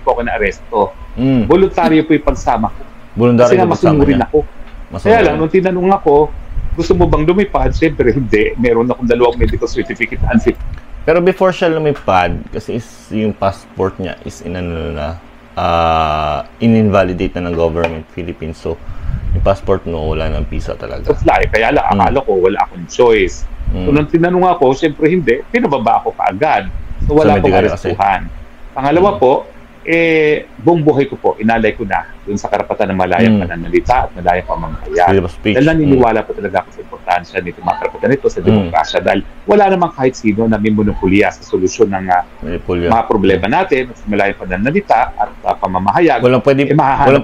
po ako na aresto. Voluntaryo po yung pagsama ko. Kasi nga masunurin ako. Kaya lang, nung tinanong ako, gusto mo bang lumipad? Siyempre, hindi. Meron akong 2 medical certificate unfit. Pero before siya lumipad, kasi yung passport niya is in-invalidate na ng government Philippines. So, yung passport mo, wala ng visa talaga. So, fly. Kaya lang, akala ko, wala akong choice. So, nung tinanong ako, siyempre hindi. Pinababa ako kaagad. So, wala akong arestuhan. Pangalawa po, buong buhay ko po, inalay ko na dun sa karapatan ng malayang pananalita at malayang pamamahayag. Dahil naniniwala po talaga ako sa importansya nito, mga karapatan nito sa demokrasya. Dahil wala namang kahit sino na may monopolya sa solusyon ng mga problema natin sa malayang pananalita at pamamahayag. Walang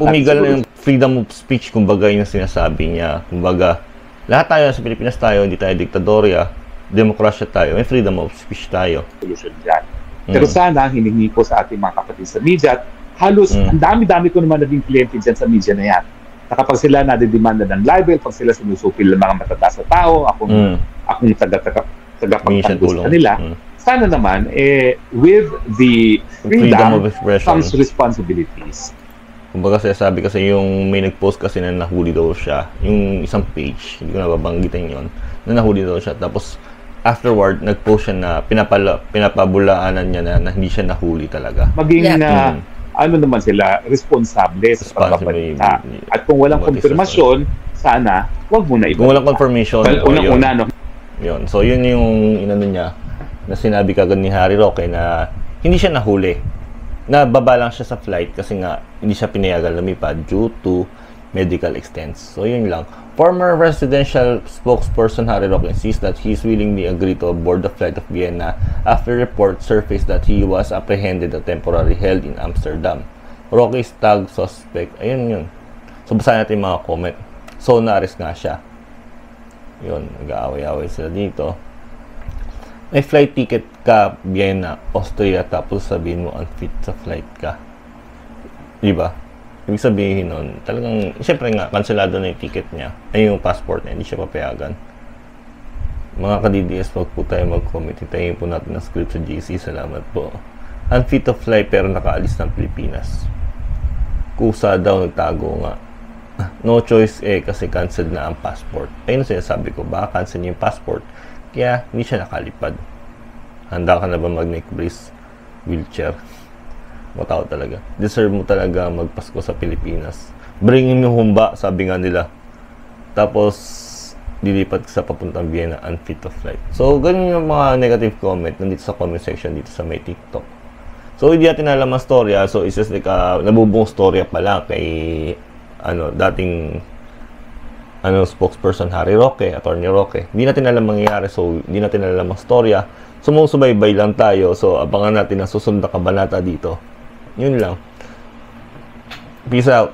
pumigal ng freedom of speech, kumbaga yung sinasabi niya. Kumbaga, lahat tayo sa Pilipinas tayo, hindi tayo diktadorya, demokrasya tayo, may freedom of speech tayo. Solusyon dyan. Pero sana, hiningi ko sa ating mga kapatid sa media, at halos, ang dami-dami ko naman naging kliyente dyan sa media na yan. Na kapag sila nadidemanda ng libel, pag sila sinusupil ng mga matataas na tao, akong tagapagtanggol sa kanila, sana naman, with the freedom comes responsibilities. Kumbaga sabi kasi yung may nag-post kasi na nahuli daw siya, yung isang page, hindi ko nababanggitin yun, na nahuli daw siya, tapos afterward, nag-post siya na pinapabulaanan niya na hindi siya nahuli talaga. Maging ano naman sila, responsable sa pagbabalita. At kung walang konfirmasyon, sana, wag mo na iba. Kung walang confirmation, unang-una, no? Yun. So, yun yung inano niya, na sinabi kagad ni Harry Roque na hindi siya nahuli. Nababa lang siya sa flight kasi nga hindi siya pinayagan lumipad due to medical extents. So, yun lang. Former presidential spokesperson Harry Roque insists that he willingly agreed to board the flight of Vienna after reports surfaced that he was apprehended and temporarily held in Amsterdam. Roque's tag suspect. Ayun yun. So, basahin natin yung mga comment. So, na-arrest nga siya. Yun. Nag-aaway-aaway sila dito. May flight ticket ka, Vienna, Austria, tapos sabihin mo unfit sa flight ka. Diba? Ibig sabihin nun, talagang, siyempre nga, kanselado na yung ticket niya, ay yung passport niya, hindi siya papayagan. Mga ka-DDS, wag po tayo mag-comment. Hintayin po natin ang script sa GC. Salamat po. Unfit to fly pero nakaalis ng Pilipinas. Kusa daw, nagtago nga. No choice kasi cancel na ang passport. Ayun ang sinasabi ko, baka cancel yung passport, kaya hindi siya nakalipad. Handa ka na ba mag-neck brace? Wheelchair? Matao talaga. Deserve mo talaga magpasko sa Pilipinas. Bring him yung humba, sabi nga nila. Tapos, dilipat sa papuntang Vienna, unfit to flight. So, ganun yung mga negative comment nandito sa comment section dito sa may TikTok. So, hindi natin alam ang storya. So, it's just like nabubong storya pala kay dating spokesperson Harry Roque, Attorney Roque. Hindi natin alam mangyayari. So, hindi natin alam ang storya. Sumusubaybay lang tayo. So, abangan natin ang susunod na kabanata dito. Yun lang. Peace out.